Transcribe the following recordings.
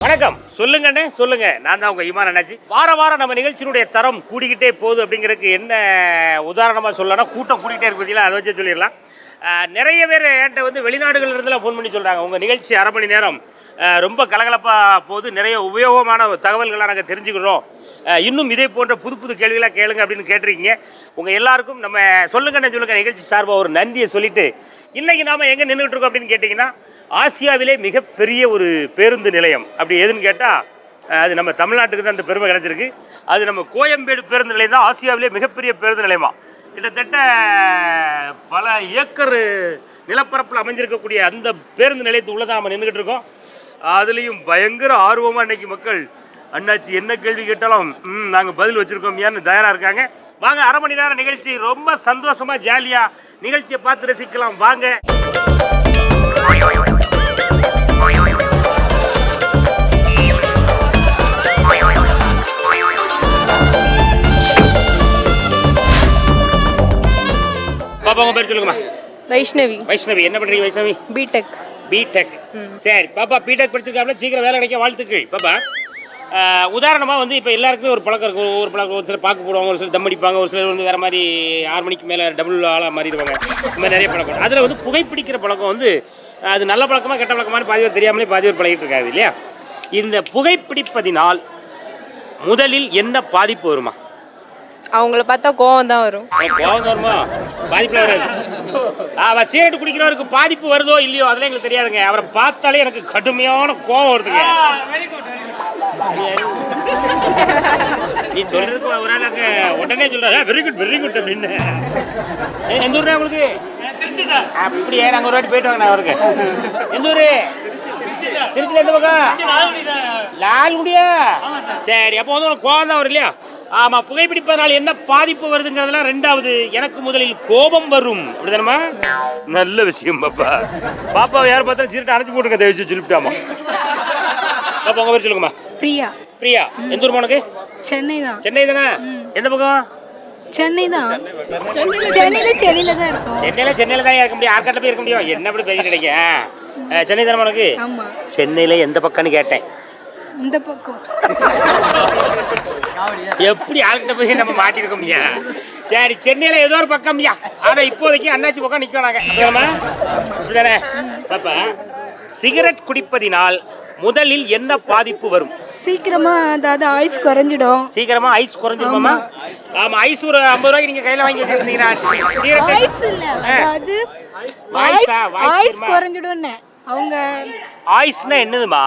வணக்கம். சொல்லுங்கண்ணே, சொல்லுங்க. நான் தான் உங்க இமான் அண்ணாச்சி. வாரம் நம்ம நிகழ்ச்சியினுடைய தரம் கூடிக்கிட்டே போகுது அப்படிங்கிறதுக்கு என்ன உதாரணமாக சொல்லலாம், கூட்டம் கூடிக்கிட்டே இருக்கு பார்த்தீங்களா, அதை வச்சு சொல்லிடலாம். நிறைய பேர் என்கிட்ட வந்து வெளிநாடுகள் இருந்தெல்லாம் ஃபோன் பண்ணி சொல்கிறாங்க, உங்கள் நிகழ்ச்சி அரை மணி நேரம் ரொம்ப கலகலப்பாக போகுது, நிறைய உபயோகமான தகவல்களாக நாங்கள் தெரிஞ்சுக்கிறோம், இன்னும் இதே போன்ற புது புது கேள்விகளாக கேளுங்க அப்படின்னு கேட்டிருக்கீங்க. உங்கள் எல்லாருக்கும் நம்ம சொல்லுங்கண்ணே சொல்லுங்க நிகழ்ச்சி சார்பாக ஒரு நன்றியை சொல்லிவிட்டு, இன்றைக்கி நாம் எங்கே நின்றுட்டு இருக்கோம் அப்படின்னு கேட்டிங்கன்னா, ஆசியாவிலே மிகப்பெரிய ஒரு பேருந்து நிலையம். அப்படி எதுன்னு கேட்டால் அது நம்ம தமிழ்நாட்டுக்கு தான் அந்த பெருமை கிடச்சிருக்கு. அது நம்ம கோயம்பேடு பேருந்து நிலையம் தான் ஆசியாவிலே மிகப்பெரிய பேருந்து நிலையமாக. கிட்டத்தட்ட பல ஏக்கர் நிலப்பரப்பில் அமைஞ்சிருக்கக்கூடிய அந்த பேருந்து நிலையத்துக்குள்ளே தான் நம்ம நின்றுக்கிட்டு இருக்கோம். அதுலேயும் பயங்கர ஆர்வமாக இன்றைக்கி மக்கள் அண்ணாச்சி என்ன கேள்வி கேட்டாலும் நாங்கள் பதில் வச்சுருக்கோம் ஏன்னு தயாராக இருக்காங்க. வாங்க, அரை மணி நேரம் நிகழ்ச்சி ரொம்ப சந்தோஷமாக ஜாலியாக நிகழ்ச்சியை பார்த்து ரசிக்கலாம். வாங்க. பாப்பா உங்க பேர் சொல்லுங்கம்மா. வைஷ்ணவி. வைஷ்ணவி, என்ன பண்றீங்க வைஷ்ணவி? பிடெக். பிடெக், சரி பாப்பா. பிடெக் படிச்சிருக்காப்ல, சீக்கிரம் வேலை கிடைக்க வாழ்த்துக்கள் பாப்பா. உதாரணமாக வந்து இப்போ எல்லாருக்குமே ஒரு பழக்கம் இருக்கும். ஒரு பழக்கம், ஒரு சிலர் பார்க்க போடுவாங்க, ஒரு சிலர் தம் அடிப்பாங்க, ஒரு சிலர் வந்து வேறு மாதிரி 6 மணிக்கு மேலே டபுள் ஆளாக மாறிடுவாங்க. இந்த மாதிரி நிறைய பழக்கம். அதில் வந்து புகைப்பிடிக்கிற பழக்கம் வந்து அது நல்ல பழக்கமாக கெட்ட பழக்கமான பாதி பேர் தெரியாமலே பாதி பேர் பழகிட்டு இருக்காது இல்லையா? இந்த புகைப்பிடிப்பதினால் முதலில் என்ன பாதிப்பு வருமா? அவங்கள பார்த்தா கோவம் தான் வரும். கோவம் வருமா? பாதிப்புல வராது. சிகரெட் குடிக்கிறவருக்கு பாதிப்பு வருதோ இல்லையோ அதெல்லாம் எங்களுக்கு தெரியாதுங்க. அவரை பார்த்தாலே எனக்கு கடுமையான கோவம் வருதுங்க. நீ சொல்றதுக்கு ஒரு ஆளுக்கு உடனே சொல்றாரு வெரி குட் வெரி குட் அப்படின்னு. எந்த ஊர்னா உங்களுக்கு? அப்படியே நாங்கள் ஒரு வாட்டி போயிட்டு வாங்க. நான் அவருக்கு எந்த ஊரு? திருச்சியில் எந்த பக்கம்? லால்குடியா? சரி, அப்போ வந்து உனக்கு கோவம் தான் வரும் இல்லையா? ஆமாம், புகைப்பிடிப்பதனால் என்ன பாதிப்பு வருதுங்கிறதுலாம் ரெண்டாவது. எனக்கு முதலில் கோபம் வரும். அப்படிதானம்மா? நல்ல விஷயம் பாப்பா. பாப்பாவை யார் பார்த்தாலும் சீரட்டை அணைச்சி போட்டுங்க தயவுச்சு சொல்லிவிட்டாமா. பாப்பா உங்க பேர் சொல்லுங்கம்மா. பிரியா. பிரியா, எந்த ஊர் உனக்கு? சென்னை தான். சென்னை தானே? எந்த பக்கம்? சென்னை தான். சென்னையில தான் இருக்கும். சென்னையில தான் இருக்க முடியும். ஆர்காட்டில் போய் இருக்க முடியும். என்ன அப்படி பேசிட்டு கிடைக்கும்? சென்னை தானே உனக்கு? ஆமா. சென்னையில எந்த பக்கம்னு கேட்டேன். இந்த பக்கம். எப்படி ஆள்கிட்ட போய் நம்ம மாட்டிருக்க முடியும்? சரி, சென்னையில ஏதோ ஒரு பக்கம். ஆனா இப்போதைக்கு அண்ணாச்சி பக்கம் நிக்கணும். அப்படிதானே பாப்பா? சிகரெட் குடிப்பதினால் முதலில் என்ன பாதிப்பு வரும்? சீக்கிரமா அதாவது ஐஸ் குறைஞ்சிடும். சீக்கிரமா ஐஸ் குறைஞ்சிடுமா? ஆமா, ஐஸ் ஒரு 50 ரூபாய்க்கு நீங்க கையில வாங்கி வச்சிருந்தீங்கன்னா ஐஸ் இல்ல, அதாவது ஐஸ் குறைஞ்சிடும்னு அவங்க. ஐஸ்னா என்னதுமா?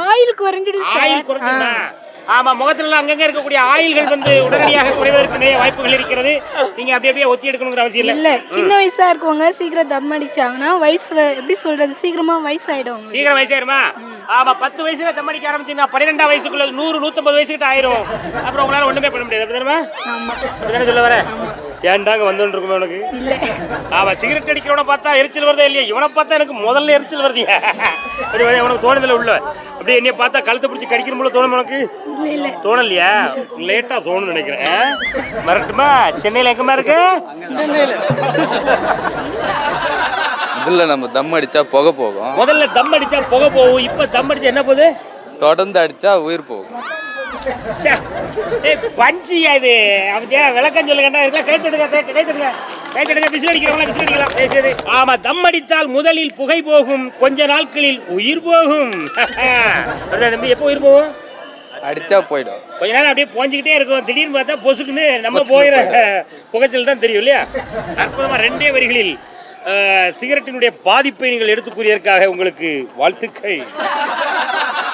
ஆயில் குறைஞ்சிடும். ஆயில் குறைஞ்சிடுமா? ஆமா, முகத்துல அங்கங்க இருக்கக்கூடிய ஆயில்கள் வந்து உடனடியாக குறைவதற்கு நிறைய வாய்ப்புகள் இருக்கிறது. நீங்க அப்படியே ஒத்தி எடுக்கணுங்கிற அவசியம் இல்ல. இல்ல, சின்ன வயசா இருக்கவங்க சீக்கிரம் தம் அடிச்சாங்கன்னா வயசு எப்படி சொல்றது, சீக்கிரமா வயசாயிடும். சீக்கிரம் வயசாயிருமா? ஆமா, 10 வயசுல தம் அடிக்க ஆரம்பிச்சீங்கன்னா 12ஆம் வயசுக்குள்ள 100-150 வயசுக்கிட்ட ஆயிரும். அப்புறம் உங்களால ஒண்ணுமே பண்ண முடியாது. அப்படிதானே? அப்படிதானே சொல்ல வர? ஏன்டாங்க வந்துட்டு இருக்குமே உனக்கு? ஆமா, சிகரெட் அடிக்கிறவனை பார்த்தா எரிச்சல் வருதா இல்லையா? இவனை பார்த்தா எனக்கு முதல்ல எரிச்சல் வருது. உனக்கு தோணுதில்ல உள்ள? அப்படியே என்னைய பார்த்தா கழுத்தை பிடிச்சி கடிக்கிற போல தோணும் உனக்கு? தோணலையா? லேட்டா தோணுன்னு நினைக்கிறேன். மறட்டுமா? சென்னையில எங்கம்மா இருக்கு? சென்னையில முதல்ல நம்ம தம் அடிச்சா புகை போகும். முதல்ல தம் அடிச்சா புகை போகும். இப்ப தம் அடிச்சா என்ன போகுது? தொடர்ந்து அடிச்சா உயிர் போகும். பஞ்சியா இது? அப்படியா? விளக்கம் சொல்லுங்க. கைத்தடுங்க. விசில் அடிக்கிறவங்களா விசில் அடிக்கலாம். சரி. ஆமா, தம் அடித்தால் முதலில் புகை போகும், கொஞ்ச நாட்களில் உயிர் போகும். தம்பி, எப்போ உயிர் போகும்? அடிச்சா போயிடும். கொஞ்ச நாள் அப்படியே போஞ்சிக்கிட்டே இருக்கும். திடீர்னு பார்த்தா பொசுக்குன்னு நம்ம போயிட புகைச்சல் தான் தெரியும் இல்லையா? அற்புதமா 2 வரிகளில் சிகரெட்டினுடைய பாதிப்பை நீங்கள் எடுத்து கூறியதற்காக உங்களுக்கு வாழ்த்துக்கள்.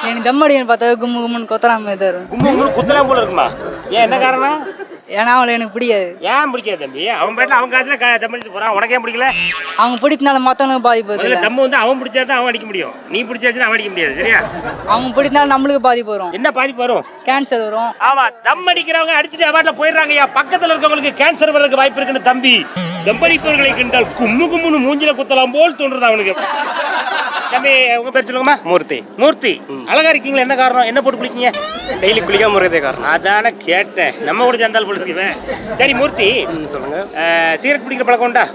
எனக்கு தம் அடிக்கணும் பார்த்தா கும்மு கும்முன்னு கொத்தராம தரும். கும்மு குத்தலாம் போல இருக்குமா? ஏன், என்ன காரணம்? ஏன்னா அவளை எனக்கு பிடிக்காது. ஏன் பிடிக்காது தம்பி? அவன் பேட்டில் அவன் காசுல தம் அடிச்சு போறான், உனக்கு ஏன் பிடிக்கல? அவங்க பிடிச்சனால மற்றவங்களுக்கு பாதிப்பு. தம்மு வந்து அவன் பிடிச்சா தான் அவன் அடிக்க முடியும். நீ பிடிச்சாச்சுன்னா அவன் அடிக்க முடியாது. சரியா? அவங்க பிடிச்சனால நம்மளுக்கு பாதிப்பு வரும். என்ன பாதிப்பு வரும்? கேன்சர் வரும். ஆமா, தம் அடிக்கிறவங்க அடிச்சுட்டு அவாட்ல போயிடுறாங்க. பக்கத்துல இருக்கவங்களுக்கு கேன்சர் வரதுக்கு வாய்ப்பு இருக்குன்னு தம்பி தம்படிப்பவர்களை கண்டால் கும்மு கும்முன்னு மூஞ்சில குத்தலாம் போல் தோன்றது அவனுக்கு. தம்பி, உங்க பேர் சொல்லுங்கம்மா. மூர்த்தி. மூர்த்தி, அழகா இருக்கீங்களா? என்ன காரணம்? என்ன போட்டு குளிக்கீங்க? டெய்லி குளிக்காம முறையதே காரணம். அதான கேட்டேன். நம்ம கூட சேர்ந்தால் போட்டுக்குவேன். சரி மூர்த்தி, சொல்லுங்க. சிகரெட் பிடிக்கிற பழக்கம் உண்டா?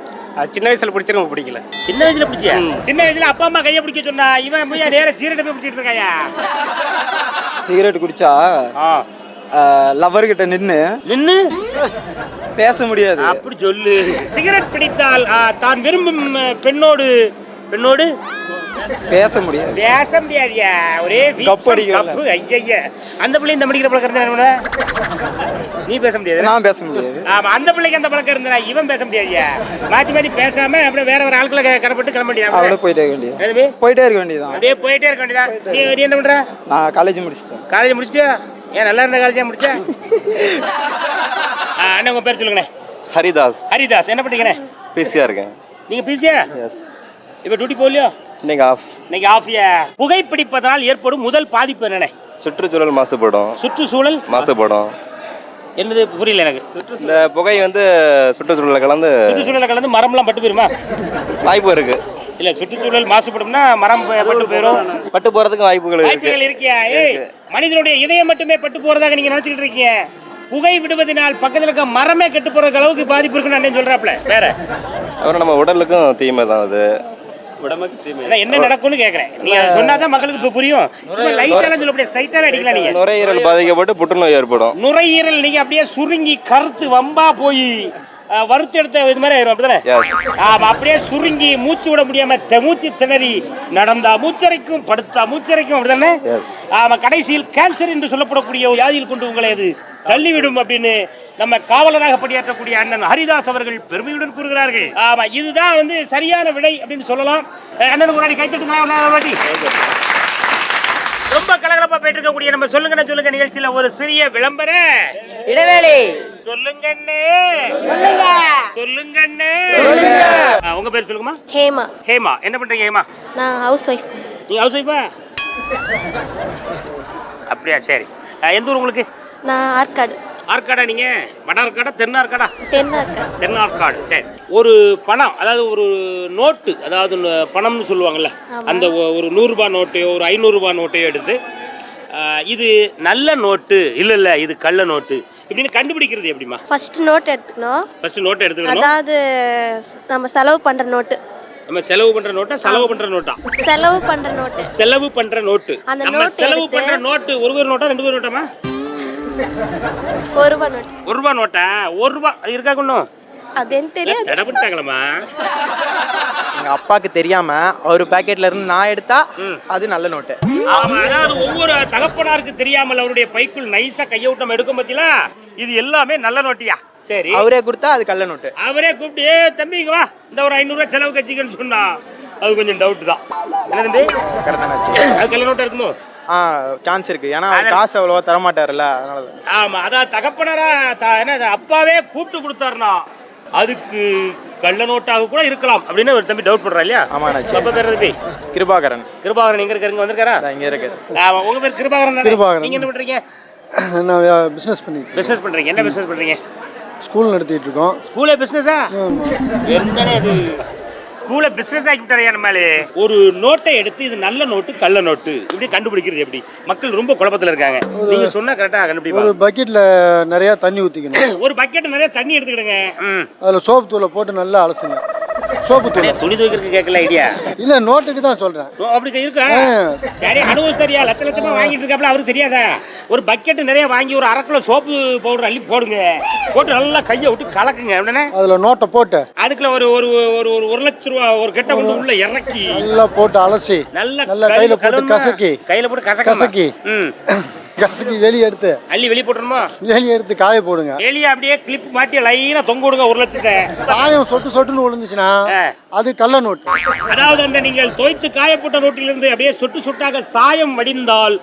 அது சின்ன வயசுல பிடிச்சிருக்கு பிடிக்கல. சின்ன வயசுல பிடிச்சியா? சின்ன வயசுல அப்பா அம்மா கையை பிடிக்க சொன்னா இவன் போய் நேர சீரட்டை போய் பிடிச்சிட்டு இருக்காயா? சிகரெட் குடிச்சா லவர் கிட்ட நின்னு பேச முடியாது. அப்படி சொல்லு. சிகரெட் பிடித்தால் தான் விரும்பும் பெண்ணோடு பேச முடியாது. பேச முடியாதியா? ஒரே கப்பு. ஐயா, அந்த பிள்ளை இந்த படிக்கிற பழக்கம் இருந்தா நீ பேச முடியாது. நான் பேச முடியாது. ஆமா, அந்த பிள்ளைக்கு அந்த பழக்கம் இருந்தா இவன் பேச முடியாதியா? மாத்தி பேசாம அப்படியே வேற ஒரு ஆட்களை கடப்பட்டு கிளம்ப முடியாது. அப்படியே போயிட்டே இருக்க வேண்டியது. போயிட்டே இருக்க வேண்டியதான். அப்படியே போயிட்டே இருக்க வேண்டியதான். நீ என்ன பண்ற? நான் காலேஜ் முடிச்சிட்டேன். காலேஜ் முடிச்சிட்டியா? ஏன் நல்லா இருந்த காலேஜா முடிச்சா? அண்ணா உங்க பேர் சொல்லுங்கண்ணே. ஹரிதாஸ். ஹரிதாஸ், என்ன பண்றீங்கண்ணே? பிசியா இருக்கேன். நீங்க பிசியா? எஸ். இப்ப டியூட்டி போகலையோ? இன்னைக்கு ஆஃப். இன்னைக்கு ஆஃபியா? புகைப்பிடிப்பதால் ஏற்படும் முதல் பாதிப்பு என்னண்ணே? சுற்றுச்சூழல் மாசுபடும். சுற்றுச்சூழல் மாசுபடும். என்னது புரியல எனக்கு. இந்த புகை வந்து சுற்றுச்சூழலில் கலந்து மரம்லாம் பட்டு போயிருமா? வாய்ப்பு இருக்கு. இல்ல, சுற்றுச்சூழல் மாசுபடும்னா மரம் பட்டு போயிடும். பட்டு போறதுக்கு வாய்ப்புகள் இருக்கியா? ஏய், மனிதனுடைய இதயம் மட்டுமே பட்டு போறதாக நீங்க நினைச்சுக்கிட்டு இருக்கீங்க. புகை விடுவதனால் பக்கத்துல இருக்க மரமே கெட்டு போறதுக்கு அளவுக்கு பாதிப்பு இருக்குன்னு அண்ணன் சொல்றாப்ல. வேற அப்புறம் நம்ம உடலுக்கும் தீமை தான் அது. என்ன நடக்கும்னு கேக்குறேன். நீங்க சொன்னாதான் மக்களுக்கு இப்ப புரியும். அடிக்கலாம். நீங்க நுரையீரல் பாதிக்கப்பட்டு புற்றுநோய் ஏற்படும். நுரையீரல் நீங்க அப்படியே சுருங்கி கருத்து வம்பா போய் வறுத்து எடுத்த இது மாதிரி ஆயிரும். அப்படிதானே? ஆமா, அப்படியே சுருங்கி மூச்சு விட முடியாம மூச்சு திணறி நடந்தா மூச்சரைக்கும், படுத்தா மூச்சரைக்கும். அப்படிதானே? ஆமா, கடைசியில் கேன்சர் என்று சொல்லப்படக்கூடிய வியாதியில் கொண்டு உங்களை அது தள்ளிவிடும் அப்படின்னு நம்ம காவலராக பணியாற்றக்கூடிய அண்ணன் ஹரிதாஸ் அவர்கள் பெருமையுடன் கூறுகிறார்கள். ஆமா, இதுதான் வந்து சரியான விடை அப்படின்னு சொல்லலாம். அண்ணனுக்கு முன்னாடி கைத்தட்டுங்க. ரொம்ப கலகலப்பா போயிட்டு இருக்கக்கூடிய நம்ம சொல்லுங்க நிகழ்ச்சியில ஒரு சிறிய விளம்பர இடைவேளை. சொல்லுங்கண்ணே. உங்க பேர் சொல்லுங்கம்மா. ஹேமா. ஹேமா, என்ன பண்றீங்க ஹேமா? நான் ஹவுஸ் ஒய்ஃப். நீங்க ஹவுஸ் ஒய்ஃபா? அப்படியா, சரி. எந்த ஊர் உங்களுக்கு? நான் ஆற்காடு. ஆற்காடா? நீங்க வட ஆற்காடா தென் ஆற்காடா? தென் ஆற்காடு. சரி. ஒரு பணம், அதாவது ஒரு நோட்டு, அதாவது பணம்னு சொல்லுவாங்கல்ல, அந்த ஒரு 100 ரூபாய் நோட்டையோ ஒரு 500 ரூபாய் நோட்டையோ எடுத்து இது நல்ல நோட்டு இல்ல இது கள்ள நோட்டு இப்படின்னு கண்டுபிடிக்கிறது எப்படிமா? ஃபர்ஸ்ட் நோட் எடுத்துக்கணும். அதாவது நம்ம செலவு பண்ற நோட்டு. நம்ம செலவு பண்ற நோட்டா செலவு பண்ற நோட்டா? செலவு பண்ற நோட்டு. செலவு பண்ற நோட்டு. நம்ம செலவு பண்ற நோட்டு ஒரு நோட்டா 2 நோட்டாமா? 1 ரூபாய் நோட்டு. 1 ரூபாய் நோட்டா? 1 ரூபாய் அது இருக்கா கொண்ணும்? அது என்ன தெரியாது. தடபட்டாங்களா? எங்க அப்பாக்கு தெரியாம ஒரு பாக்கெட்ல இருந்து நான் எடுத்தா அது நல்ல நோட்டு. ஆமா, அதாவது ஒவ்வொரு தகப்பனாருக்கு தெரியாமல் அவருடைய பைக்குள் நைஸா கையவுட்டம் எடுக்கும் பத்தியா இது எல்லாமே நல்ல நோட்டியா? சரி. அவரே கொடுத்தா அது கள்ள நோட்டு. அவரே கூப்பிட்டு, ஏ தம்பிங்க வா, இந்த ஒரு 500 ரூபாய் செலவு கட்சிக்கன்னு சொன்னா அது கொஞ்சம் டவுட் தான். என்ன தம்பி? அது கள்ள நோட்டா இருக்குமோ? சான்ஸ் இருக்கு. ஏன்னா காசு அவ்வளவா தர மாட்டாருல்ல, அதனால. ஆமா, அதான் தகப்பனரா என்ன அப்பாவே கூப்பிட்டு கொடுத்தாருனா அதுக்கு கள்ள நோட்டாக கூட இருக்கலாம் அப்படின்னு ஒரு தம்பி டவுட் பண்றா இல்லையா? ஆமா. அப்ப பேர் தம்பி கிருபாகரன். கிருபாகரன் எங்க இருக்காருங்க? வந்திருக்காரா? இங்க இருக்காரு. உங்க பேர் கிருபாகரன். நீங்க என்ன பண்றீங்க? நான் பிசினஸ் பண்றீங்க. என்ன பிசினஸ் பண்றீங்க? ஸ்கூல் நடத்திட்டு இருக்கோம். ஸ்கூலே பிசினஸா? என்னடா இது, ஸ்கூலை பிசினஸ் ஆகிட்டாரையா? நம்மளே ஒரு நோட்டை எடுத்து இது நல்ல நோட்டு கள்ள நோட்டு இப்படி கண்டுபிடிக்கிறது எப்படி? மக்கள் ரொம்ப குழப்பத்துல இருக்காங்க. நீங்க சொன்னா கரெக்டா கண்டுபிடிப்பாங்க. ஒரு பக்கெட்ல நிறைய தண்ணி ஊத்திக்கணும். ஒரு பக்கெட் நிறைய தண்ணி எடுத்துக்கிடுங்க. அதுல சோப்பு தூளை போட்டு நல்லா அலசுங்க. சோப்பு தூள் துணி துவைக்கிறதுக்கு கேட்கல ஐடியா இல்ல, நோட்டுக்கு தான் சொல்றேன். அப்படி இருக்கா? சரி, அனுபவம் சரியா? லட்சமா வாங்கிட்டு இருக்காப்ல, அவருக்கு தெரியாதா? ஒரு பக்கெட் நிறைய வாங்கி ஒரு 1/2 கிலோ சோப்பு பவுடர் அள்ளி போடுங்க. போட்டு நல்லா கையை விட்டு கலக்குங்க. அப்படின்னா அதுல நோட்டை போட்டு அதுக்குள்ள ஒரு ஒரு ஒரு 1 லட்சம் ரூபாய் ஒரு கெட்ட கொண்டு உள்ள இறக்கி நல்லா போட்டு அலசி நல்லா கையில போட்டு கசக்கி வெளியே எடுத்து அள்ளி வெளியே போட்டுருமா? வெளியே எடுத்து காய போடுங்க. வெளியே அப்படியே கிளிப் மாட்டி லைனா தொங்க விடுங்க. 1 லட்சத்தை சாயம் சொட்டுன்னு விழுந்துச்சுன்னா அது கள்ள நோட்டு. அதாவது அந்த நீங்கள் தோய்த்து காயப்பட்ட நோட்டிலிருந்து அப்படியே சொட்டாக சாயம் வடிந்தால்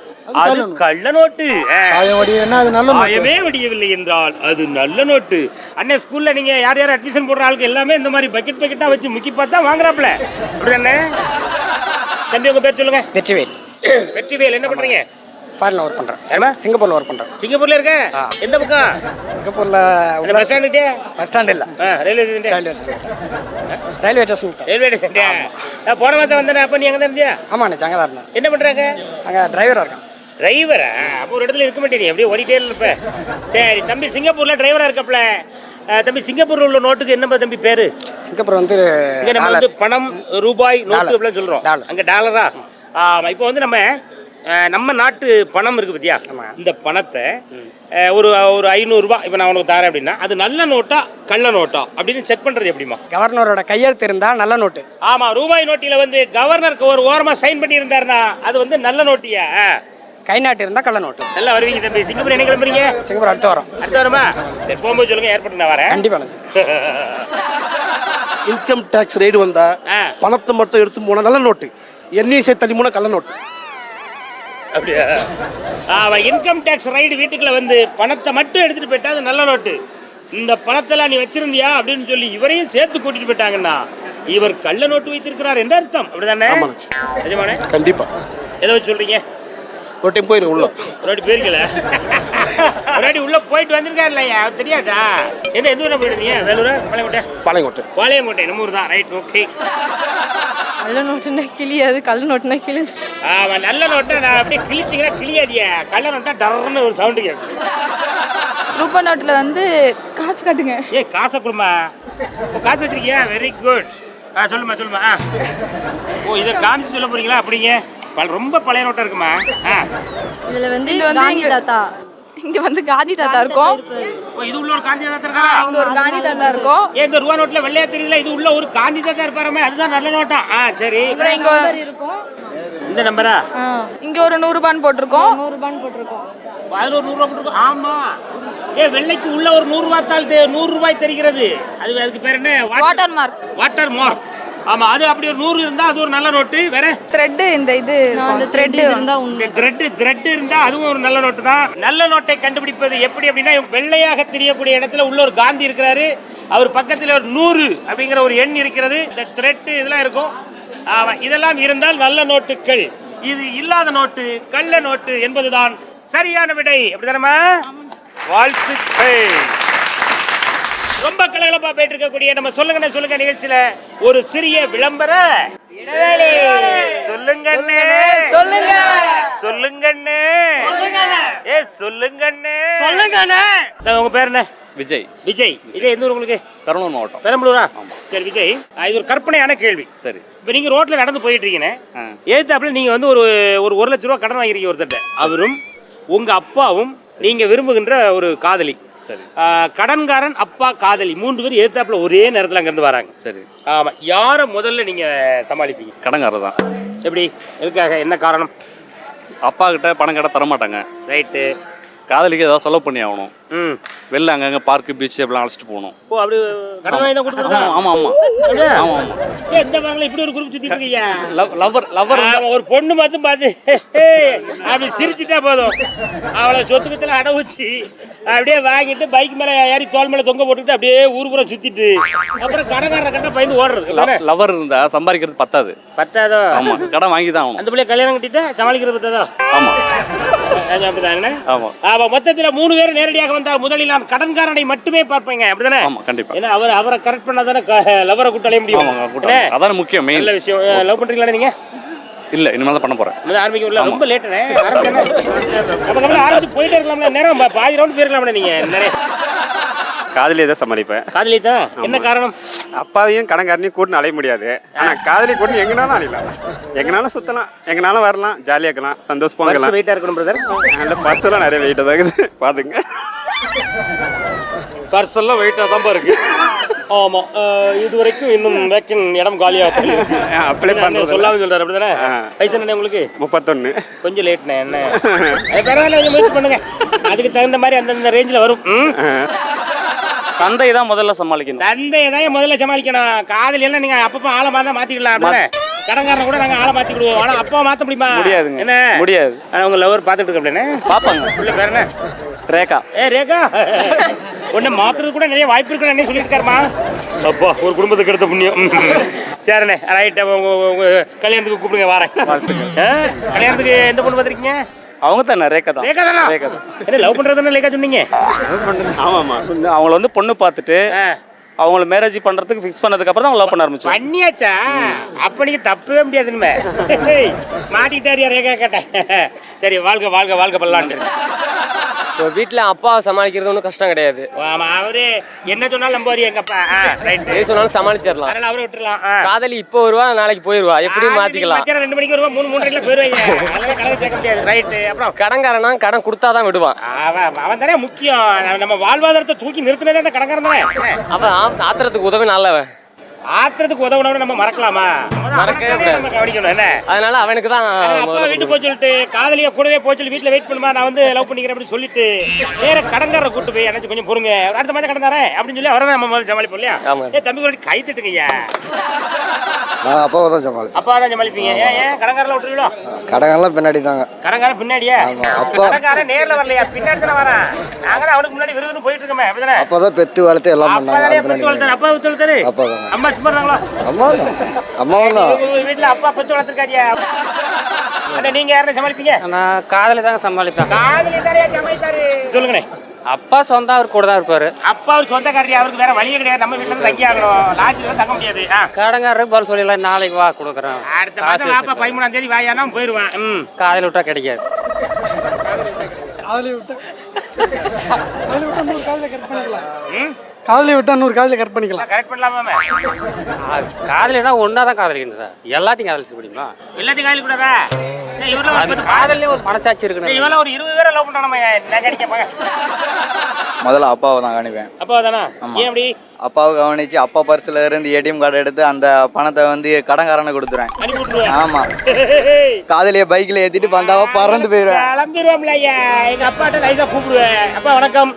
அது கள்ள நோட்டு. சாயம் வடியனா அது நல்ல நோட்டு. சாயமே வடியவில்லை என்றால் அது நல்ல நோட்டு. அண்ணே, ஸ்கூல்ல நீங்க யார் அட்மிஷன் போடுற ஆளுக்கு எல்லாமே இந்த மாதிரி பக்கெட்டா வச்சு முக்கி பார்த்தா வாங்குறாப்ல. அப்படிதானே தம்பி? உங்க பேர் சொல்லுங்க. வெற்றிவேல். வெற்றிவேல், என்ன பண்றீங்க? ஃபாரின்ல ஒர்க் பண்றேன். சிங்கப்பூர்ல ஒர்க் பண்றேன். சிங்கப்பூர்ல இருக்க? எந்த பக்கம்? சிங்கப்பூர்ல பஸ் ஸ்டாண்ட் இல்ல, ரயில்வே ஸ்டேஷன். போன மாசம் வந்தேன். அப்ப நீ அங்க தான் இருந்தியா? ஆமா, நான் அங்க தான் இருந்தேன். என்ன பண்றாங்க அங்க? டிரைவரா இருக்கேன். டிரைவரா? அப்போ ஒரு இடத்துல இருக்க மாட்டேன், அப்படியே ஓடிட்டே இருப்ப. சரி தம்பி, சிங்கப்பூர்ல டிரைவரா இருக்கப்பல தம்பி சிங்கப்பூர்ல உள்ள நோட்டுக்கு என்ன தம்பி பேரு? சிங்கப்பூர் வந்து இங்க நம்ம வந்து பணம், ரூபாய், நோட்டு அப்படின்னு சொல்றோம். டாலர். அங்க டாலரா? இப்போ வந்து நம்ம நாட்டு பணம் இருக்கு பத்தியா, இந்த பணத்தை ஒரு 500 ரூபாய் இப்போ நான் உனக்கு தரேன் அப்படின்னா அது நல்ல நோட்டா கள்ள நோட்டா அப்படின்னு செக் பண்றது எப்படிமா? கவர்னரோட கையெழுத்து இருந்தா நல்ல நோட்டு. ஆமா, ரூபாய் நோட்டில வந்து கவர்னருக்கு ஒரு ஓரமா சைன் பண்ணி இருந்தாருன்னா அது வந்து நல்ல நோட்டியா? கை நாட்டு இருந்தா கள்ள நோட்டு. நல்லா வருவீங்க தம்பி. சிங்கப்பூர் என்ன கிளம்புறீங்க? சிங்கப்பூர் அடுத்த வாரம். அடுத்த வாரமா? சரி, போகும்போது சொல்லுங்க, ஏற்பட்டு நான் வரேன். கண்டிப்பா. இன்கம் டேக்ஸ் ரைடு வந்தா பணத்தை மட்டும் எடுத்து போனா நல்ல நோட்டு, எண்ணெய் சேர்த்து தள்ளி போனா கள்ள நோட்டு. அப்படியா? இன்கம் டேக்ஸ் ரைடு வீட்டுக்குள்ள வந்து பணத்தை மட்டும் எடுத்துட்டு போயிட்டா அது நல்ல நோட்டு. இந்த பணத்தெல்லாம் நீ வச்சிருந்தியா அப்படின்னு சொல்லி இவரையும் சேர்த்து கூட்டிட்டு போயிட்டாங்கன்னா இவர் கள்ள நோட்டு வைத்திருக்கிறார் என்று அர்த்தம். அப்படிதானே? நிஜமானே? கண்டிப்பா. எதை வச்சு சொல்றீங்க? ஒரு டைம் போயிரு உள்ள. ஒரு வாட்டி போயிருக்கல? ஒரு வாட்டி உள்ள போயிட்டு வந்திருக்காரு இல்லையா, தெரியாதா? என்ன எந்த ஊர் போயிடுறீங்க? வேலூர், பாளையங்கோட்டை? பாளையங்கோட்டை. பாளையங்கோட்டை நம்ம ஊர் தான். Right, okay. நல்ல நோட்டுனா கிளியாது, கள்ள நோட்டுனா கிழிஞ்சு. நல்ல நோட்டை நான் அப்படியே கிழிச்சிங்கன்னா கிளியாதிய, கள்ள நோட்டா டர்ன்னு ஒரு சவுண்டு கேட்கும். ரூபாய் நோட்டுல வந்து காசு காட்டுங்க. காசை கொடுமா. காசு வச்சிருக்கியா? Very good. சொல்லுமா. ஓ, இதை காமிச்சு சொல்ல போறீங்களா? அப்படிங்க ரொம்ப பழைய நோட்டா இருக்குமா? இதுல வந்து காந்தி தாத்தா, இங்க வந்து காந்தி தாத்தா இருக்கும். இது உள்ள ஒரு காந்தி தாத்தா இருக்கா? இங்க ஒரு காந்தி தாத்தா இருக்கும். இந்த ரூபா நோட்ல வெள்ளையா தெரியல, இது உள்ள ஒரு காந்தி தாத்தா இருப்பாருமே, அதுதான் நல்ல நோட்டா? சரி. இங்க ஒரு இருக்கும். இந்த நம்பரா? இங்க ஒரு 100 ரூபான்னு போட்டிருக்கோம். 100 ரூபான்னு போட்டிருக்கோம். அதுல ஒரு 100 ரூபாய் போட்டிருக்கோம். ஆமா. வெள்ளைக்கு உள்ள ஒரு 100 ரூபாய் தாள் 100 ரூபாய் தெரிகிறது. அதுக்கு பேர் என்ன? Water mark. Water mark. ஆமா, அது அப்படி ஒரு 100 இருந்தா அது ஒரு நல்ல நோட்டு. வேற த்ரெட், இந்த இது த்ரெட் இருந்தா த்ரெட் இருந்தா அதுவும் ஒரு நல்ல நோட்டு தான். நல்ல நோட்டை கண்டுபிடிப்பது எப்படி அப்படின்னா, வெள்ளையாக தெரியக்கூடிய இடத்துல உள்ள ஒரு காந்தி இருக்கிறாரு, அவர் பக்கத்துல ஒரு 100 அப்படிங்கிற ஒரு எண் இருக்கிறது, இந்த த்ரெட் இதெல்லாம் இருக்கும். இதெல்லாம் இருந்தால் நல்ல நோட்டுகள். இது இல்லாத நோட்டு கள்ள நோட்டு என்பதுதான் சரியான விடை. அப்படிதானமா? வாழ்த்துக்கள். ரொம்ப கலகலப்பா போயிட்டு இருக்கக்கூடிய நம்ம சொல்லுங்க நிகழ்ச்சியில ஒரு சிறிய விளம்பர இடைவேளை. சொல்லுங்கண்ணே. உங்க பேர் என்ன? விஜய். விஜய். விஜய் எந்த ஊர் உங்களுக்கு? பெரம்பலூர் மாவட்டம். பெரம்பலூரா? சரி விஜய், இது ஒரு கற்பனையான கேள்வி. சரி. இப்போ நீங்க ரோட்ல நடந்து போயிட்டு இருக்கீங்க, ஏத்தாப்புல நீங்க வந்து ஒரு 1 லட்ச ரூபா கடன் வாங்கிருக்கீங்க ஒருத்தர். அவரும் உங்க அப்பாவும் நீங்க விரும்புகின்ற ஒரு காதலி. சரி. கடன்காரன், அப்பா, காதலி 3 பேர் ஏத்தாப்புல ஒரே நேரத்துல அங்க இருந்து வராங்க. சரி. ஆமா, யார முதல்ல நீங்க சமாளிப்பீங்க? கடன்காரர் தான். எப்படி? எதுக்காக? என்ன காரணம்? அப்பா கிட்ட பணம் கேட்டால் தர மாட்டாங்க. ரைட்டு. காதலிக்கு ஏதாவது செலவு பண்ணி ஆகணும். வெளில அங்கங்கே பார்க்கு, பீச் அப்படிலாம் அழைச்சிட்டு போகணும். ஓ, அப்படி கடன் வாங்கி தான் கொடுத்துருக்கோம். ஆமாம். எந்த பாருங்களா இப்படி ஒரு குரூப் சுத்திட்டு இருக்கீங்க? லவர் ஒரு பொண்ணு மட்டும் பார்த்து அப்படி சிரிச்சுட்டா போதும், அவளை சொத்துக்கத்துல அடை வச்சு அப்படியே வாங்கிட்டு பைக் மேல ஏறி தோல் மேல தொங்க போட்டுக்கிட்டு அப்படியே ஊருக்குற சுத்திட்டு அப்புறம் கடைக்காரரை கட்ட பயந்து ஓடுறது. லவர் இருந்தா சம்பாதிக்கிறது பத்தாதோ? ஆமா, கடன் வாங்கி தான் ஆகணும். அந்த பிள்ளைய கல்யாணம் கட்டிட்டு சமாளிக்கிறது பத்தாதோ? ஆமா. அப்படிதானே? ஆமா. மொத்தத்துல 3 பேர் நேரடியாக வந்தால் முதலில் நான் கடன்காரனை மட்டுமே பார்ப்பேங்க. அப்படிதானே? ஆமா, கண்டிப்பா. ஏன்னா அவரை கரெக்ட் பண்ணாதானே லவரை கூட்டாளே முடியும். அதான முக்கியம், மெயின். நல்ல விஷயம். லவ் பண்றீங்களா நீங்க? இல்ல, இனிமேல் தான் பண்ண போறேன். ஆரம்பிக்க ரொம்ப லேட்டுனே. ஆரம்பிச்சு போயிட்டே இருக்கலாம்ல, நேரம் பாதி ரவுண்ட் போயிருக்கலாம்ல நீங்க. நிறைய காதலியை தான் சமாளிப்பேன். காதலி தான். என்ன காரணம்? அப்பாவையும் கடன்காரனையும் கூட்டின்னு அலைய முடியாது. ஆனா காதலி கூட்டின்னு எங்கனாலும் அலையலாம், எங்கனாலும் சுத்தலாம், எங்கனாலும் வரலாம், ஜாலியாக இருக்கலாம், சந்தோஷமா இருக்கலாம். வெயிட்டா இருக்கணும் பிரதர். அந்த பர்ஸ் எல்லாம் நிறைய வெயிட்டா தான் இருக்குது, பாத்துங்க. பர்ஸ் எல்லாம் வெயிட்டா தான் இருக்கு. ஆமா, இது வரைக்கும் இன்னும் வேக்கன் இடம் காலியா அப்ளை பண்றது சொல்லாம சொல்றாரு. அப்படிதானே? வயசு என்ன உங்களுக்கு? 31. கொஞ்சம் லேட்ண்ணே. என்ன பரவாயில்ல, முயற்சி பண்ணுங்க, அதுக்கு தகுந்த மாதிரி அந்தந்த ரேஞ்சில் வரும். தந்தை தான் முதல்ல சமாளிக்கணும். தந்தையை தான் முதல்ல சமாளிக்கணும். காதலி எல்லாம் நீங்க அப்பப்போ ஆளை மாறா மாத்திக்கலாம். அப்படியே கடன்காரனை கூட நாங்க ஆளை மாத்தி விடுவோம். ஆனா அப்பா மாத்த முடியுமா? முடியாதுங்க. என்ன முடியாது. உங்க லவர் பாத்துட்டு இருக்க அப்படின்னு பாப்பாங்க. உள்ள பேர் என்ன? ரேகா. ரேகா ஒண்ணு மாத்துறது கூட நிறைய வாய்ப்பு இருக்குன்னு என்ன சொல்லியிருக்காருமா? அப்பா, ஒரு குடும்பத்துக்கு எடுத்த புண்ணியம். சரிண்ணே, ரைட். உங்க கல்யாணத்துக்கு கூப்பிடுங்க, வரேன். கல்யாணத்துக்கு எந்த பொண்ணு பார்த்துருக்கீங்க? அவங்க தானே? ரேகா தான். ரேகா தானா? என்ன லவ் பண்றதுன்னு லேக்கா சொன்னீங்க? ஆமாமா. அவங்கள வந்து பொண்ணு பார்த்துட்டு அவங்கள மேரேஜ் பண்றதுக்கு ஃபிக்ஸ் பண்ணதுக்கு அப்புறம் தான் அவங்க லவ் பண்ண ஆரம்பிச்சாங்க. பண்ணியாச்சா? அப்ப நீங்க தப்பவே முடியாதுன்னு மாட்டிட்டாரியா ரேகா கேட்ட. சரி, வாழ்க வாழ்க வாழ்க பல்லாண்டு. இப்போ வீட்டில் அப்பாவை சமாளிக்கிறது ஒன்றும் கஷ்டம் கிடையாது. ஆமா, அவரு என்ன சொன்னாலும் நம்புவாரு எங்க அப்பா. ரைட். எது சொன்னாலும் சமாளிச்சிடலாம். அதனால அவரை விட்டுறலாம். காதலி இப்போ வருவா, நாளைக்கு போயிடுவா, எப்படியும் மாத்திக்கலாம். 2 மணிக்கு வருவா, 3:30 போயிருவாங்க. அதனால கணக்கு சேர்க்க முடியாது. ரைட். அப்புறம் கடன்காரனா கடன் கொடுத்தாதான் விடுவான். அவன் தானே முக்கியம். நம்ம வாழ்வாதாரத்தை தூக்கி நிறுத்தினதே அந்த கடன்காரன் தானே. அவன் ஆத்திரத்துக்கு உதவி நல்லவன். ஆத்திரத்துக்கு உதவுனவன நம்ம மறக்கலாமா? மறக்கவே கூடாது. நம்ம கவனிக்கணும் என்ன. அதனால அவனுக்கு தான் அப்பா வீட்டுக்கு போய் சொல்லிட்டு காதலியா கூடவே போய் சொல்லி வீட்டுல வெயிட் பண்ணுமா, நான் வந்து லவ் பண்ணிக்கிறேன் அப்படின்னு சொல்லிட்டு வேற கடன்காரரை கூட்டு போய் எனக்கு கொஞ்சம் பொறுங்க, அடுத்த மாதிரி கடன்கார அப்படின்னு சொல்லி அவரை நம்ம முதல்ல சமாளிப்போம் இல்லையா? தம்பி கூட கை தட்டுங்கய்யா. நான் அப்பாவை தான் சமாளிப்பேன். அப்பா தான் சமாளிப்பீங்க. ஏன் கடன்காரில் விட்டுருவீங்களோ? கடன்காரெல்லாம் பின்னாடி தாங்க. கடன்காரன் பின்னாடியா? அப்பா கடன்காரன் நேர்ல வரலையா, பின்னாடி தானே வரேன். நாங்க தான் அவனுக்கு முன்னாடி விருதுன்னு போயிட்டு இருக்கோமே, அப்படிதானே? அப்பா தான் பெத்து வளர்த்து எல்லாம் பண்ணாங்க. அப்பா வித்து வளர்த்தாரு. அப்பா தான். அம்மா சும்மா இருந்தாங்களா? அம்மாவும் தான். வீட்டுல அப்பா பெத்து வளர்த்துருக்காரியா? நீங்க யாரை சமாளிப்பீங்க? நான் காதலி தாங்க சமாளிப்பேன். காதலி தானே சமாளிப்பாரு. சொல்லுங்கண்ணே. அப்பா சொந்தம் அவர் கூட தான் இருப்பாரு. அப்பா அவர் சொந்தக்காரரியா, அவருக்கு வேற வழியே கிடையாது. நம்ம வீட்டுல தங்கி ஆகணும், லாட்ஜில தங்க முடியாது. கடங்காரருக்கு பதில் சொல்லிடலாம், நாளைக்கு வா கொடுக்குறேன். அடுத்த மாசம் வாப்பா 13ஆம் தேதி வாயானா போயிருவான். காதலி விட்டா கிடைக்காது. காதலி விட்டா 100 காதலை கரெக்ட் பண்ணிக்கலாம். காதலி விட்டா 100 காதலை கரெக்ட் பண்ணிக்கலாம். கரெக்ட் பண்ணலாமா? காதலினா ஒன்னா தான் காதலிக்கிறதா, எல்லாத்தையும் காதலிச்சு முடியுமா? எல்லாத்தையும் காதலி கூடாதா? காதலே ஒரு மனசாட்சி இருக்கு. இவெல்லாம் ஒரு 20 பேரை லவ் பண்றானே. நான் கடிக்கப்பாங்க. முதல்ல அப்பாவை தான் கவனிப்பேன். அப்பாவை தானா? ஏன் அப்படி? அப்பாவை கவனிச்சு அப்பா பர்ஸ்ல இருந்து ஏடிஎம் கார்டு எடுத்து அந்த பணத்தை வந்து கடன்காரனை கொடுத்துருவேன். அனுப்பி விட்டுருவேன். ஆமா, காதலிய பைக்ல ஏத்திட்டு வந்தாவா பறந்து போயிடுவேன். கிளம்பிடுவோம்ல ஐயா. எங்க அப்பாட்ட லைசா கூப்பிடுவேன். அப்பா வணக்கம்,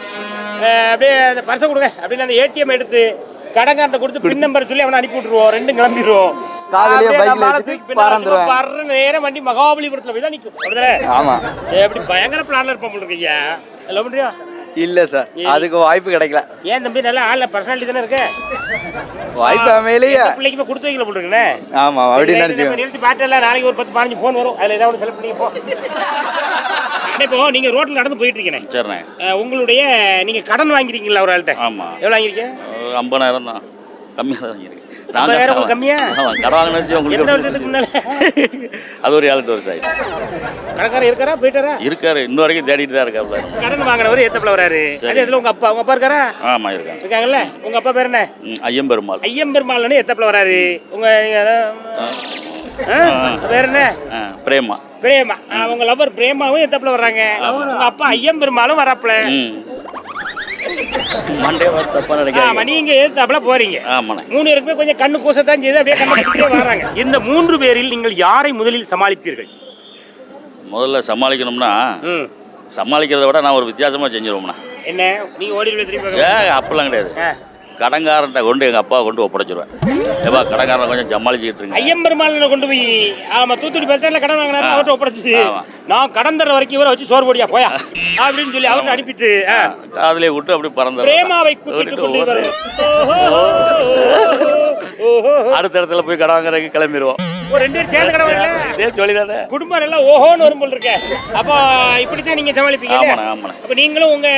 அப்படியே அந்த பர்ஸை கொடுங்க அப்படின்னு அந்த ஏடிஎம் எடுத்து கடன்காரனை கொடுத்து பின் நம்பர் சொல்லி அவனை அனுப்பி விட்டுருவோம். ரெண்டும் கிளம்பிடுவோம். காதலிய பைக்ல ஏத்திட்டு பறந்துருவேன். பறந்து நேரம் வண்டி மகாபலிபுரத்துல போய் தான் நிற்கும். அப்படிதானே? ஆமா. எப்படி பயங்கர பிளான்ல இருப்போம் போல இருக்கு ஐயா. லவ் பண்றியா? இல்ல சார், அதுக்கு வாய்ப்பு கிடைக்கல. ஏன் தம்பி, நல்லா ஆள்ல பர்சனாலிட்டி தானே இருக்கு. வாய்ப்பு அமையலையா? பிள்ளைக்கு கொடுத்து வைக்கல போல இருக்குண்ணே. ஆமா, அப்படி நினைச்சு நினைச்சு பாட்டல. நாளைக்கு ஒரு 10-15 ஃபோன் வரும், அதுல ஏதாவது செலக்ட் பண்ணி போ. இப்போ நீங்க ரோட்ல நடந்து போயிட்டு இருக்கீங்க. சரிண்ணே. உங்களுடைய நீங்க கடன் வாங்கிருக்கீங்களா ஒரு ஆள்கிட்ட? ஆமா. எவ்வளவு வாங்கிருக்கீங்க? 50,000 தான். கம்மியாக தான் வாங்கியிருக்கேன். 50,000 கம்மியா? கடன் வாங்கினச்சு உங்களுக்கு. எத்தனை வருஷத்துக்கு முன்னால? அது ஒரு 7-8 வருஷம் ஆயிடுச்சு. கடைக்காரர் இருக்காரா, போயிட்டாரா? இருக்காரு, இன்ன வரைக்கும் தேடிட்டு தான் இருக்காரு. கடன் வாங்கினவர் ஏத்தப்பல வராரு. அது எதுல உங்க அப்பா இருக்காரா? ஆமா, இருக்காங்க. இருக்காங்கல்ல. உங்க அப்பா பேர் என்ன? ஐயம்பெருமாள். ஐயம்பெருமாள்னு ஏத்தப்பல வராரு. உங்க வேற என்ன? பிரேமா. பிரேமா. உங்க லவர் பிரேமாவும் ஏத்தப்பல வர்றாங்க. உங்க அப்பா ஐயம்பெருமாளும் வராப்ல. மண்டே தப்பா நினைக்காதீங்க. நீங்க ஏத்தாப்புல போறீங்க. ஆமாண்ணே. 3 பேருக்குமே கொஞ்சம் கண்ணு கூசத்தான் செய்து அப்படியே கண்ணு வராங்க. இந்த 3 பேரில் நீங்கள் யாரை முதலில் சமாளிப்பீர்கள்? முதல்ல சமாளிக்கணும்னா சமாளிக்கிறத விட நான் ஒரு வித்தியாசமா செஞ்சிருவோம்ண்ணா. என்ன நீங்க ஓடி திரும்பி? அப்பெல்லாம் கிடையாது. கடன்காரன்ட்ட கொண்டு எங்க அப்பாவை கொண்டு ஒப்படைச்சிருவேன். ஏப்பா கடன்காரன் கொஞ்சம் சமாளிச்சுக்கிட்டு இருக்கு. ஐயம்பெருமாள் கொண்டு போய் தூத்துக்குடி பஸ் ஸ்டாண்ட்ல கடன் வாங்கினாரு, அவர்கிட்ட ஒப்படைச்சு நான் கடன் தர வரைக்கும் இவரை வச்சு சோறு போடியா போயா அப்படின்னு சொல்லி அவர்கிட்ட அனுப்பிட்டு காதலியை விட்டு அப்படி பறந்து பிரேமாவை கூட்டிட்டு அடுத்த இடத்துல போய் கடன் வாங்குறதுக்கு கிளம்பிடுவோம். ஒரு 2 பேரும் சேர்ந்து கடன் வாங்கல. இதே சொல்லிதானே குடும்பம் எல்லாம் ஓஹோன்னு வரும் போல இருக்க. அப்போ இப்படித்தான் நீங்க சமாளிப்பீங்க. அப்ப நீங்களும் உங்க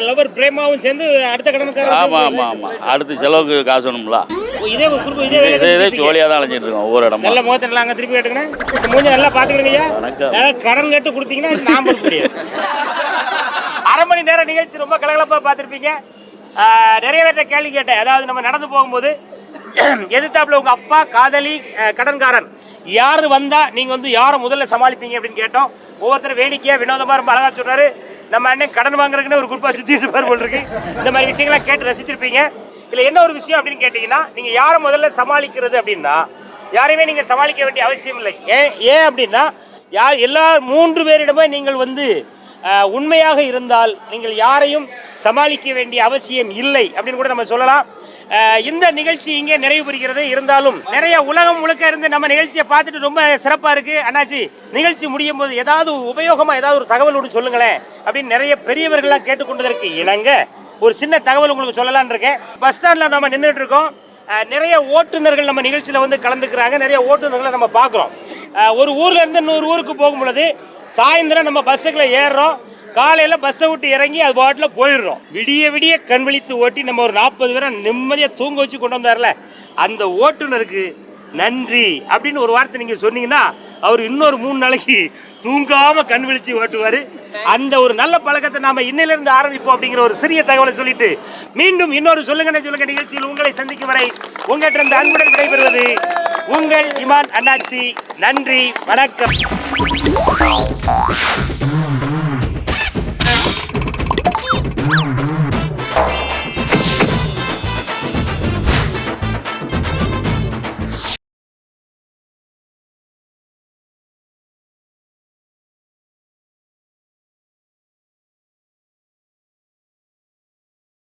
லவர் பிரேமாவும் சேர்ந்து அடுத்த கடனுக்காக. ஆமா ஆமா ஆமா, அடுத்த செலவுக்கு காசு வேணும்ல. இதே குரூப் இதே ஜோலியா தான் அலைஞ்சிட்டு இருக்கோம் ஒவ்வொரு இடமும். நல்ல முகத்தை எல்லாம் அங்க திருப்பி கேட்டுக்கணும். மூஞ்ச நல்லா பாத்துக்கிடுங்கய்யா. கடன் கேட்டு கொடுத்தீங்கன்னா நான் பொறுக்க முடியாது. 1/2 மணி நேரம் நிகழ்ச்சி ரொம்ப கலகலப்பா பார்த்துருப்பீங்க. நிறைய பேர்ட்ட கேள்வி கேட்டேன். அதாவது நம்ம நடந்து போகும்போது எதிர்த்தாப்புல உங்க அப்பா, காதலி, கடன்காரன் யாரு வந்தா நீங்க வந்து யாரை முதல்ல சமாளிப்பீங்க அப்படின்னு கேட்டோம். ஒவ்வொருத்தரும் வேடிக்கையா வினோதமா ரொம்ப அழகா சொன்னாரு. நம்ம அண்ணன் கடன் வாங்குறதுக்குன்னு ஒரு குரூப்பா சுத்திட்டு இருப்பாரு போல் இருக்கு. இந்த மாதிரி விஷயங்கள்லாம் கேட்டு ரசிச்சிருப்பீங்க. இதுல என்ன ஒரு விஷயம் அப்படின்னு கேட்டீங்கன்னா, நீங்க யாரை முதல்ல சமாளிக்கிறது அப்படின்னா யாரையுமே நீங்க சமாளிக்க வேண்டிய அவசியம் இல்லை. ஏன் அப்படின்னா எல்லா 3 பேரிடமே நீங்கள் வந்து உண்மையாக இருந்தால் நீங்கள் யாரையும் சமாளிக்க வேண்டிய அவசியம் இல்லை அப்படின்னு கூட நம்ம சொல்லலாம். இந்த நிகழ்ச்சி இங்கே நிறைவு பெறுகிறது. இருந்தாலும் நிறைய உலகம் முழுக்க இருந்து நம்ம நிகழ்ச்சியை பார்த்துட்டு ரொம்ப சிறப்பா இருக்கு. அண்ணாச்சி, நிகழ்ச்சி முடியும் போது ஏதாவது உபயோகமா ஏதாவது ஒரு தகவலோடு சொல்லுங்களேன் அப்படின்னு நிறைய பெரியவர்கள்லாம் கேட்டுக்கொண்டதற்கு இணங்க ஒரு சின்ன தகவல் உங்களுக்கு சொல்லலான்னு இருக்கேன். பஸ் ஸ்டாண்ட்ல நம்ம நின்றுட்டு இருக்கோம். நிறைய ஓட்டுநர்கள் நம்ம நிகழ்ச்சியில் வந்து கலந்துக்கிறாங்க. நிறைய ஓட்டுநர்களை நம்ம பார்க்குறோம். ஒரு ஊர்ல இருந்து இன்னொரு ஊருக்கு போகும் பொழுது சாயந்தரம் நம்ம பஸ்ஸுக்குள்ள ஏறுறோம். காலையில் பஸ்ஸை விட்டு இறங்கி அது பாட்டில் போயிடுறோம். விடிய விடிய கண் விழித்து ஓட்டி நம்ம ஒரு 40 பேரை நிம்மதியாக தூங்க வச்சு கொண்டு வந்தார்ல, அந்த ஓட்டுநருக்கு நன்றி அப்படின்னு ஒரு வார்த்தை நீங்க சொன்னீங்கன்னா அவர் இன்னொரு 3 நாளைக்கு தூங்காம கண் விழிச்சு ஓட்டுவாரு. அந்த ஒரு நல்ல பழக்கத்தை நாம இன்னையில இருந்து ஆரம்பிப்போம் அப்படிங்கிற ஒரு சிறிய தகவலை சொல்லிட்டு மீண்டும் இன்னொரு சொல்லுங்க நிகழ்ச்சியில் உங்களை சந்திக்கும் வரை உங்கள்கிட்ட இருந்து அன்புடன் விடைபெறுவது உங்கள் இமான் அண்ணாச்சி. நன்றி, வணக்கம்.